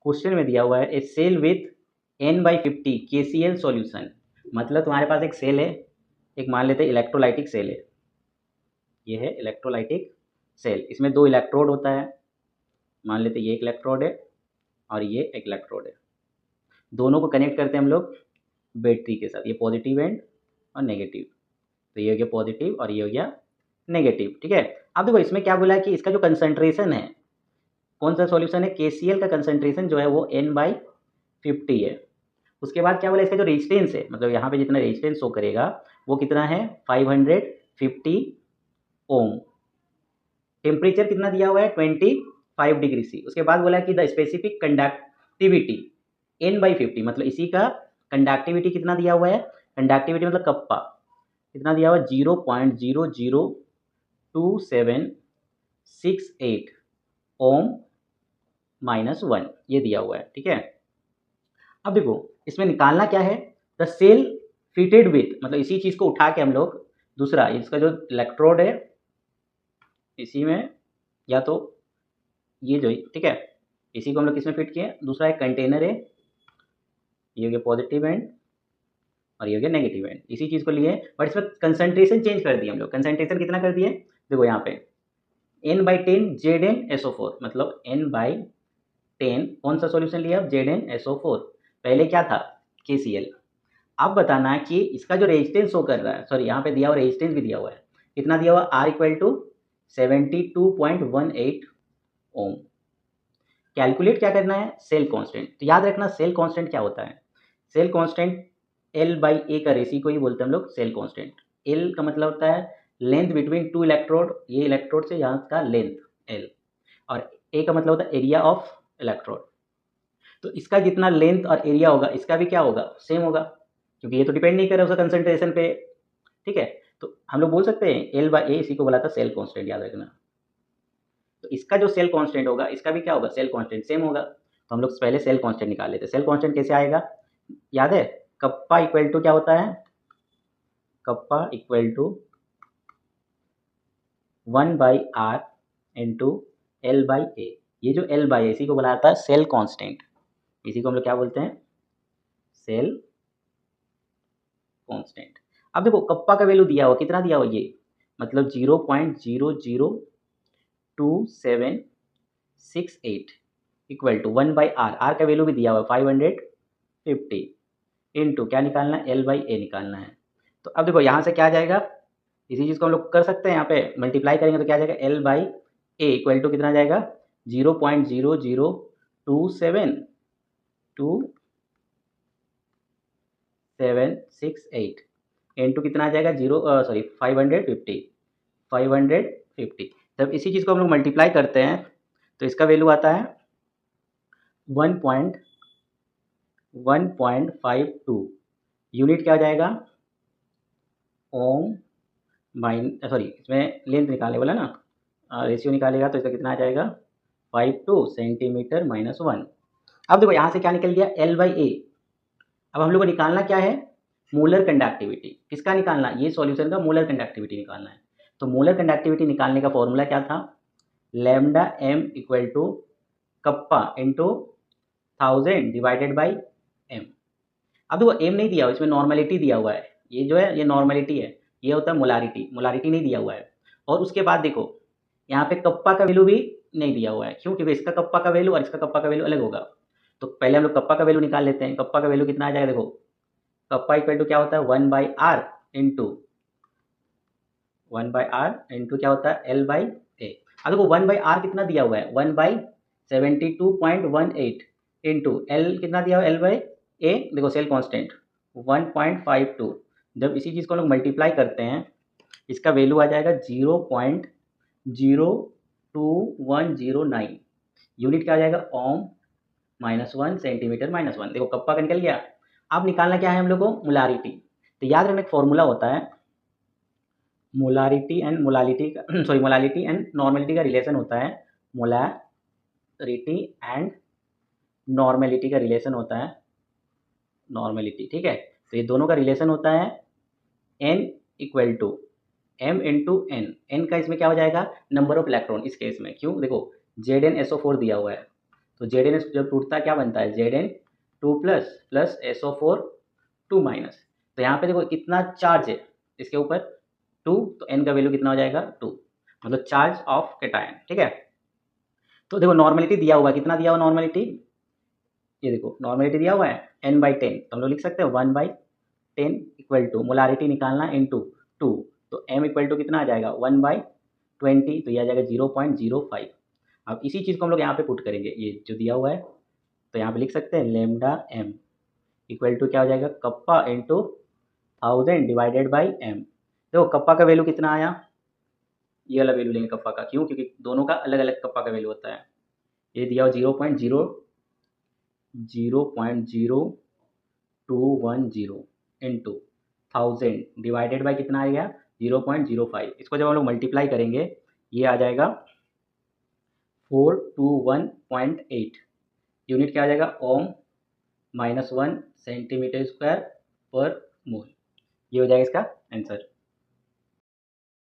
Question में दिया हुआ है a cell with N/50 KCl solution, मतलब तुम्हारे पास एक सेल है, एक मान लेते हैं इलेक्ट्रोलाइटिक सेल है, ये है इलेक्ट्रोलाइटिक सेल, इसमें 2 इलेक्ट्रोड होता है, मान लेते हैं ये एक इलेक्ट्रोड है और ये एक इलेक्ट्रोड है, दोनों को कनेक्ट करते हैं हम लोग बैटरी के साथ, ये पॉजिटिव एंड और नेगेटिव, तो ये हो गया पॉजिटिव और ये हो गया नेगेटिव, ठीक है। अब देखो इसमें क्या बोला है कि इसका जो कंसंट्रेशन है, कौन सा सॉल्यूशन है, KCl का कंसंट्रेशन जो है वो N/50 है। उसके बाद क्या बोला, इसका जो रेजिस्टेंस है, मतलब यहाँ पे जितना रेजिस्टेंस शो करेगा वो कितना है 550 ओम। टेम्परेचर कितना दिया हुआ है 25 डिग्री सी। उसके बाद बोला कि द स्पेसिफिक कंडक्टिविटी N/50, मतलब इसी का कंडक्टिविटी कितना दिया हुआ है, कंडक्टिविटी मतलब कप्पा कितना दिया हुआ है 0.0026768 ओम -1, ये दिया हुआ है, ठीक है। अब देखो इसमें निकालना क्या है, द सेल फिटेड विथ, मतलब इसी चीज़ को उठा के हम लोग दूसरा इसका जो इलेक्ट्रोड है इसी में, या तो ये जो, ठीक है, इसी को हम लोग किसमें फिट किए, दूसरा एक कंटेनर है, ये हो गया पॉजिटिव एंड और ये हो गया नेगेटिव एंड, इसी चीज़ को लिए, बट इसमें कंसंट्रेशन चेंज कर दिए हम लोग। कंसंट्रेशन कितना कर दिए, देखो यहाँ पे N/10 ZnSO4, मतलब N/10 कौन सा सॉल्यूशन लिया, ZnSO4, पहले क्या था KCl। अब बताना कि इसका जो रेजिस्टेंस शो कर रहा है, सॉरी यहाँ पे दिया हुआ रेजिस्टेंस भी दिया हुआ है, कितना दिया हुआ, R = 72.18 ओम। कैलकुलेट क्या करना है, सेल कांस्टेंट। तो याद रखना सेल कांस्टेंट क्या होता है, सेल कांस्टेंट L/A का रेशियो को ही बोलते हैं हम लोग सेल कांस्टेंट। L का मतलब होता है लेंथ बिटवीन 2 इलेक्ट्रोड, ये इलेक्ट्रोड से यहाँ का लेंथ L, और A का मतलब होता है एरिया ऑफ इलेक्ट्रोड। तो इसका जितना लेंथ और एरिया होगा इसका भी क्या होगा, सेम होगा, क्योंकि ये तो डिपेंड नहीं कर रहा उसका कंसंट्रेशन पे, ठीक है। तो हम लोग बोल सकते हैं L/A, इसी को बोला था सेल कांस्टेंट, याद रखना। तो इसका जो सेल कांस्टेंट होगा इसका भी क्या होगा, सेल कांस्टेंट सेम होगा। तो हम लोग पहले सेल कांस्टेंट निकाल लेते हैं। सेल कांस्टेंट कैसे आएगा, याद है, कप्पा इक्वल टू क्या होता है, kappa equal to 1/R into L/A। ये जो L/A इसी को बोला जाता है सेल कांस्टेंट, इसी को हम लोग क्या बोलते हैं, सेल कांस्टेंट। अब देखो कप्पा का वैल्यू दिया हुआ, कितना दिया हुआ ये, मतलब 0.0026768 इक्वल टू 1/R, आर का वैल्यू भी दिया हुआ है 550 इंटू क्या निकालना है, L/A निकालना है। तो अब देखो यहाँ से क्या आ जाएगा, इसी चीज़ को हम लोग कर सकते हैं, यहाँ पे मल्टीप्लाई करेंगे तो क्या आ जाएगा, L/A इक्वल टू कितना आ जाएगा 0.0027768 इंटू कितना आ जाएगा 550। जब इसी चीज़ को हम लोग मल्टीप्लाई करते हैं तो इसका वैल्यू आता है 1.52 यूनिट, क्या हो जाएगा ओम सॉरी इसमें लेंथ निकालने वाला ना, रेशियो निकालेगा तो इसका कितना आ जाएगा 52 सेंटीमीटर -1। अब देखो यहाँ से क्या निकल गया L/A। अब हम लोग को निकालना क्या है, मोलर कंडक्टिविटी। किसका निकालना, ये सॉल्यूशन का मोलर कंडक्टिविटी निकालना है। तो मोलर कंडक्टिविटी निकालने का फॉर्मूला क्या था, λm equal to kappa into 1000 divided by m। अब देखो m नहीं दिया हुआ, इसमें नॉर्मलिटी दिया हुआ है, ये जो है ये नॉर्मलिटी है, ये होता है मोलारिटी, मोलारिटी नहीं दिया हुआ है। और उसके बाद देखो यहाँ पे कप्पा का वैल्यू भी नहीं दिया हुआ है, क्यों, क्योंकि इसका कप्पा का वैल्यू और इसका कप्पा का वैल्यू अलग होगा। तो पहले हम लोग कप्पा का वैल्यू निकाल लेते हैं। कप्पा का वैल्यू कितना आ जाएगा, देखो कप्पा इक्वल टू क्या होता है 1/R इंटू 1/R इंटू क्या होता है L/A। अब देखो 1/R कितना दिया हुआ है 1/72.18 इंटू L कितना दिया हुआ है L/A, देखो सेल कांस्टेंट 1.52। जब इसी चीज़ को हम लोग मल्टीप्लाई करते हैं इसका वैल्यू आ जाएगा 0.02109, यूनिट क्या आ जाएगा ओम -1 सेंटीमीटर -1। देखो कप्पा का निकल गया। अब निकालना क्या है हम लोग को, मोलारिटी। तो याद रखना एक फॉर्मूला होता है, मोलारिटी एंड मोलालिटी का सॉरी मोलालिटी एंड नॉर्मेलिटी का रिलेशन होता है, मोलारिटी एंड नॉर्मेलिटी का रिलेशन होता है, नॉर्मेलिटी, ठीक है। तो ये दोनों का रिलेशन होता है n equal to m into n का इसमें क्या हो जाएगा नंबर ऑफ इलेक्ट्रॉन इस केस में, क्यों, देखो ZnSO4 दिया हुआ है, तो जेड एन जब टूटता है क्या बनता है, Z N two plus plus SO4 2 minus. तो यहाँ पे देखो कितना चार्ज है इसके ऊपर 2, तो एन का वैल्यू कितना हो जाएगा 2, मतलब चार्ज ऑफ कैटायन। ठीक है, तो देखो नॉर्मलिटी दिया हुआ है, कितना दिया हुआ नॉर्मलिटी, ये देखो नॉर्मलिटी दिया हुआ है n/10, तो हम लोग लिख सकते हैं 1/10 इक्वल टू मोलारिटी निकालना इनटू 2, तो m इक्वल टू कितना आ जाएगा 1/20, तो ये आ जाएगा 0.05। अब इसी चीज़ को हम लोग यहाँ पे पुट करेंगे, ये जो दिया हुआ है, तो यहाँ पे लिख सकते हैं लेमडा m इक्वल टू क्या हो जाएगा kappa into 1000 divided by m। देखो कप्पा का वैल्यू कितना आया, ये वाला वैल्यू लेंगे कप्पा का, क्यों, क्योंकि दोनों का अलग अलग कप्पा का वैल्यू होता है। ये दिया हुआ 0.0210 इंटू 1000 डिवाइडेड बाई कितना आएगा 0.05। इसको जब हम लोग मल्टीप्लाई करेंगे ये आ जाएगा 421.8, यूनिट क्या आ जाएगा ओम -1 सेंटीमीटर स्क्वायर पर मोल। ये हो जाएगा इसका आंसर।